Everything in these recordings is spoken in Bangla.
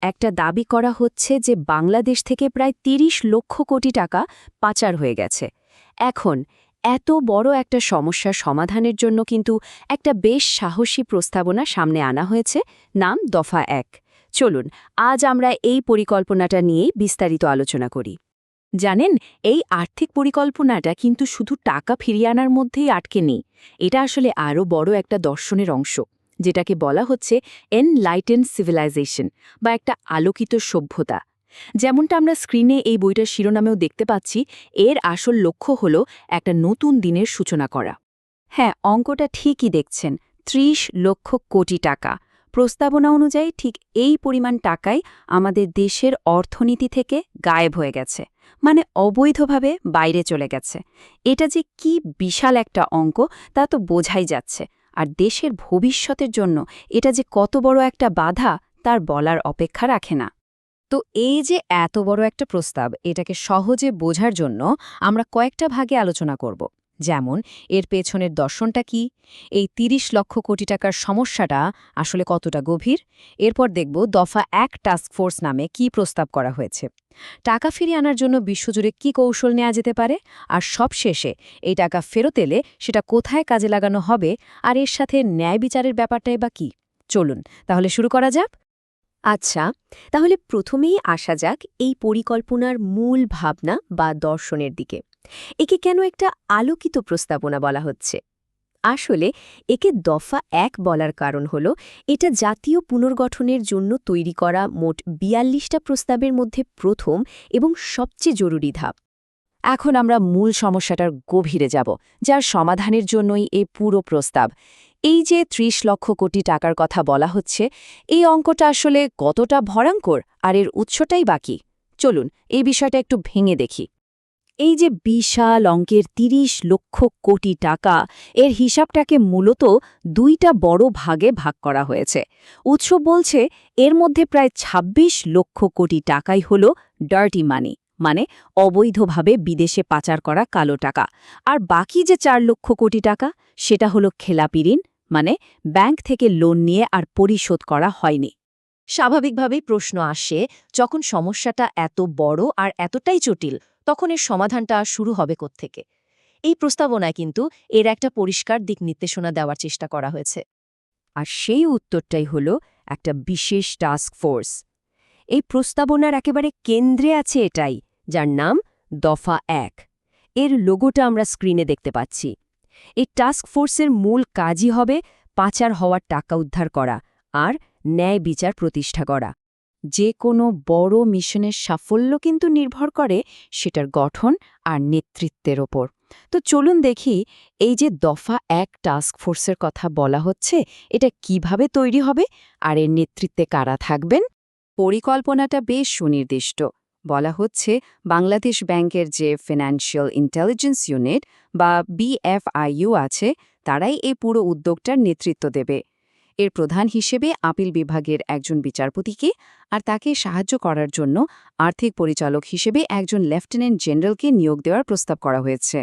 একটা দাবি করা হচ্ছে যে বাংলাদেশ থেকে প্রায় ৩০ লক্ষ কোটি টাকা পাচার হয়ে গেছে। এখন এত বড় একটা সমস্যার সমাধানের জন্য কিন্তু একটা বেশ সাহসী প্রস্তাবনা সামনে আনা হয়েছে, নাম দফা ১। চলুন আজ আমরা এই পরিকল্পনাটা নিয়েই বিস্তারিত আলোচনা করি। জানেন, এই আর্থিক পরিকল্পনাটা কিন্তু শুধু টাকা ফিরিয়ে আনার মধ্যেই আটকে নেই। এটা আসলে আরও বড় একটা দর্শনের অংশ, যেটাকে বলা হচ্ছে এনলাইটেন্ড সিভিলাইজেশন বা একটা আলোকিত সভ্যতা। যেমনটা আমরা স্ক্রিনে এই বইটার শিরোনামেও দেখতে পাচ্ছি, এর আসল লক্ষ্য হল একটা নতুন দিনের সূচনা করা। হ্যাঁ, অঙ্কটা ঠিকই দেখছেন, ৩০ লক্ষ কোটি টাকা। প্রস্তাবনা অনুযায়ী ঠিক এই পরিমাণ টাকাই আমাদের দেশের অর্থনীতি থেকে গায়েব হয়ে গেছে, মানে অবৈধভাবে বাইরে চলে গেছে। এটা যে কি বিশাল একটা অঙ্ক তা তো বোঝাই যাচ্ছে, আর দেশের ভবিষ্যতের জন্য এটা যে কত বড় একটা বাধা তার বলার অপেক্ষা রাখে না। তো এই যে এত বড় একটা প্রস্তাব, এটাকে সহজে বোঝার জন্য আমরা কয়েকটা ভাগে আলোচনা করব। যেমন, এর পেছনের দর্শনটা কি, এই ৩০ লক্ষ কোটি টাকার সমস্যাটা আসলে কতটা গভীর। এরপর দেখব দফা ১ টাস্কফোর্স নামে কি প্রস্তাব করা হয়েছে, টাকা ফিরিয়ে আনার জন্য বিশ্বজুড়ে কি কৌশল নেওয়া যেতে পারে, আর সবশেষে এই টাকা ফেরত এলে সেটা কোথায় কাজে লাগানো হবে, আর এর সাথে ন্যায় বিচারের ব্যাপারটাই বা কি। চলুন তাহলে শুরু করা যাক। আচ্ছা, তাহলে প্রথমেই আসা যাক এই পরিকল্পনার মূল ভাবনা বা দর্শনের দিকে। একে কেন একটা আলোকিত প্রস্তাবনা বলা হচ্ছে? আসলে একে দফা ১ বলার কারণ হল এটা জাতীয় পুনর্গঠনের জন্য তৈরি করা মোট ৪২টা প্রস্তাবের মধ্যে প্রথম এবং সবচেয়ে জরুরি ধাপ। এখন আমরা মূল সমস্যাটার গভীরে যাব, যার সমাধানের জন্যই এই পুরো প্রস্তাব। এই যে ৩০ লক্ষ কোটি টাকার কথা বলা হচ্ছে, এই অঙ্কটা আসলে কতটা ভয়ঙ্কর, আর এর উৎসটাই বাকি। চলুন এই বিষয়টা একটু ভেঙে দেখি। এই যে বিশাল অঙ্কের ৩০ লক্ষ কোটি টাকা, এর হিসাবটাকে মূলত দুইটা বড় ভাগে ভাগ করা হয়েছে। উৎস বলছে এর মধ্যে প্রায় ২৬ লক্ষ কোটি টাকাই হল ডার্টি মানি, মানে অবৈধভাবে বিদেশে পাচার করা কালো টাকা। আর বাকি যে ৪ লক্ষ কোটি টাকা, সেটা হলো খেলাপি ঋণ, মানে ব্যাংক থেকে লোন নিয়ে আর পরিশোধ করা হয়নি। স্বাভাবিকভাবেই প্রশ্ন আসে, যখন সমস্যাটা এত বড় আর এতটাই জটিল, তখন এর সমাধানটা শুরু হবে কোত্থেকে? এই প্রস্তাবনায় কিন্তু এর একটা পরিষ্কার দিক নির্দেশনা দেওয়ার চেষ্টা করা হয়েছে। আর সেই উত্তরটাই হল একটা বিশেষ টাস্ক ফোর্স। এই প্রস্তাবনার একেবারে কেন্দ্রে আছে এটাই, যার নাম দফা ১। এর লোগোটা আমরা স্ক্রিনে দেখতে পাচ্ছি। এই টাস্ক ফোর্সের মূল কাজই হবে পাচার হওয়ার টাকা উদ্ধার করা আর ন্যায় বিচার প্রতিষ্ঠা করা। যে কোনো বড় মিশনের সাফল্য কিন্তু নির্ভর করে সেটার গঠন আর নেতৃত্বের ওপর। তো চলুন দেখি, এই যে দফা ১ টাস্ক ফোর্সের কথা বলা হচ্ছে, এটা কিভাবে তৈরি হবে আর এর নেতৃত্বে কারা থাকবেন। পরিকল্পনাটা বেশ সুনির্দিষ্ট। বলা হচ্ছে বাংলাদেশ ব্যাংকের যে ফিনান্সিয়াল ইন্টেলিজেন্স ইউনিট বা BFIU আছে, তারাই এই পুরো উদ্যোগটার নেতৃত্ব দেবে। এর প্রধান হিসেবে আপিল বিভাগের একজন বিচারপতিকে, আর তাকে সাহায্য করার জন্য আর্থিক পরিচালক হিসেবে একজন লেফটেন্যান্ট জেনারেলকে নিয়োগ দেওয়ার প্রস্তাব করা হয়েছে।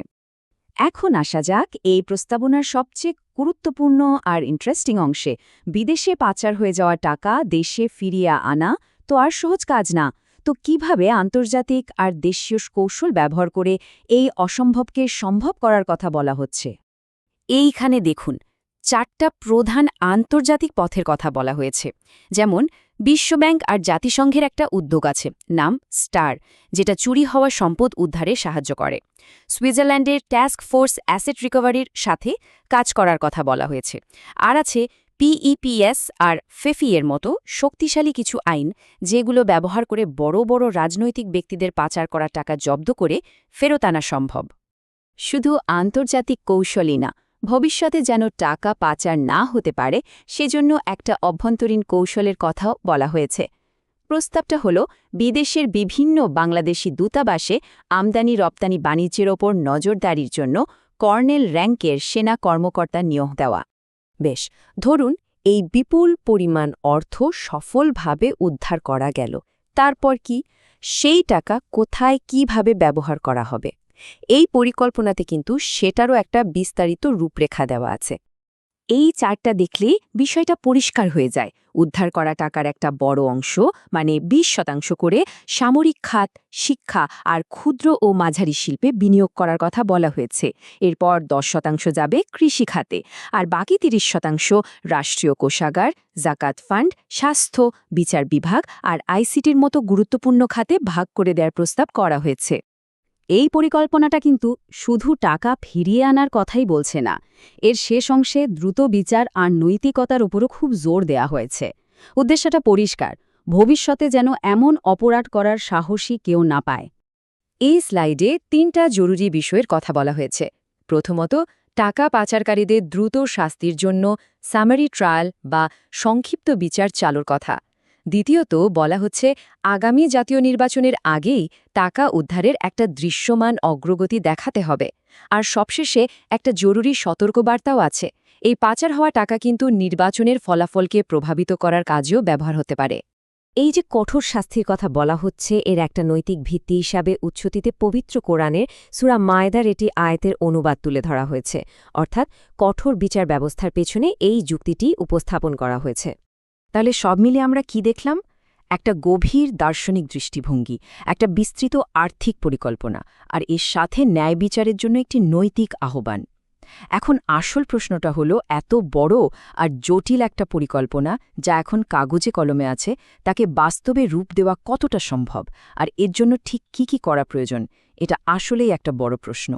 এখন আসা যাক এই প্রস্তাবনার সবচেয়ে গুরুত্বপূর্ণ আর ইন্টারেস্টিং অংশে। বিদেশে পাচার হয়ে যাওয়া টাকা দেশে ফিরিয়ে আনা তো আর সহজ কাজ না। তো কিভাবে আন্তর্জাতিক আর দেশীয় কৌশল ব্যবহার করে এই অসম্ভবকে সম্ভব করার কথা বলা হচ্ছে? এইখানে দেখুন, ৪টা প্রধান আন্তর্জাতিক পথের কথা বলা হয়েছে। যেমন, বিশ্বব্যাংক আর জাতিসংঘের একটা উদ্যোগ আছে, নাম স্টার, যেটা চুরি হওয়া সম্পদ উদ্ধারে সাহায্য করে। সুইজারল্যান্ডের টাস্ক ফোর্স অ্যাসেট রিকভারির সাথে কাজ করার কথা বলা হয়েছে। আর আছে PEPS আর FEFI এর মতো শক্তিশালী কিছু আইন, যেগুলো ব্যবহার করে বড় বড় রাজনৈতিক ব্যক্তিদের পাচার করা টাকা জব্দ করে ফেরত আনা সম্ভব। শুধু আন্তর্জাতিক কৌশলই না, ভবিষ্যতে যেন টাকা পাচার না হতে পারে সেজন্য একটা অভ্যন্তরীণ কৌশলের কথাও বলা হয়েছে। প্রস্তাবটা হল বিদেশের বিভিন্ন বাংলাদেশি দূতাবাসে আমদানি রপ্তানি বাণিজ্যের ওপর নজরদারির জন্য কর্নেল র্যাঙ্কের সেনা কর্মকর্তা নিয়োগ দেওয়া। বেশ, ধরুন এই বিপুল পরিমাণ অর্থ সফলভাবে উদ্ধার করা গেল, তারপর কি? সেই টাকা কোথায় কিভাবে ব্যবহার করা হবে? এই পরিকল্পনাতে কিন্তু সেটারও একটা বিস্তারিত রূপরেখা দেওয়া আছে। এই চার্টটা দেখলেই বিষয়টা পরিষ্কার হয়ে যায়। উদ্ধার করা টাকার একটা বড় অংশ মানে ২০% করে সামরিক খাত, শিক্ষা আর ক্ষুদ্র ও মাঝারি শিল্পে বিনিয়োগ করার কথা বলা হয়েছে। এরপর ১০% যাবে কৃষি খাতে, আর বাকি ৩০% রাষ্ট্রীয় কোষাগার, জাকাত ফান্ড, স্বাস্থ্য, বিচার বিভাগ আর আইসিটির মতো গুরুত্বপূর্ণ খাতে ভাগ করে দেওয়ার প্রস্তাব করা হয়েছে। এই পরিকল্পনাটা কিন্তু শুধু টাকা ফিরিয়ে আনার কথাই বলছে না, এর শেষ অংশে দ্রুত বিচার আর নৈতিকতার উপরও খুব জোর দেয়া হয়েছে। উদ্দেশ্যটা পরিষ্কার, ভবিষ্যতে যেন এমন অপরাধ করার সাহসী কেউ না পায়। এই স্লাইডে ৩টা জরুরি বিষয়ের কথা বলা হয়েছে। প্রথমত, টাকা পাচারকারীদের দ্রুত শাস্তির জন্য সামারি ট্রায়াল বা সংক্ষিপ্ত বিচার চালুর কথা। দ্বিতীয়ত, বলা হচ্ছে আগামী জাতীয় নির্বাচনের আগেই টাকা উদ্ধারের একটা দৃশ্যমান অগ্রগতি দেখাতে হবে। আর সবশেষে একটা জরুরি সতর্কবার্তাও আছে, এই পাচার হওয়া টাকা কিন্তু নির্বাচনের ফলাফলকে প্রভাবিত করার কাজেও ব্যবহার হতে পারে। এই যে কঠোর শাস্তির কথা বলা হচ্ছে, এর একটা নৈতিক ভিত্তি হিসাবে উচ্ছতিতে পবিত্র কোরআনের সূরা মায়দার এটি আয়াতের অনুবাদ তুলে ধরা হয়েছে। অর্থাৎ কঠোর বিচার ব্যবস্থার পেছনে এই যুক্তিটি উপস্থাপন করা হয়েছে। তাহলে সব মিলে আমরা কি দেখলাম? একটা গভীর দার্শনিক দৃষ্টিভঙ্গি, একটা বিস্তৃত আর্থিক পরিকল্পনা, আর এর সাথে ন্যায় বিচারের জন্য একটি নৈতিক আহ্বান। এখন আসল প্রশ্নটা হলো, এত বড় আর জটিল একটা পরিকল্পনা যা এখন কাগজে কলমে আছে, তাকে বাস্তবে রূপ দেওয়া কতটা সম্ভব, আর এর জন্য ঠিক কি করা প্রয়োজন, এটা আসলেই একটা বড় প্রশ্ন।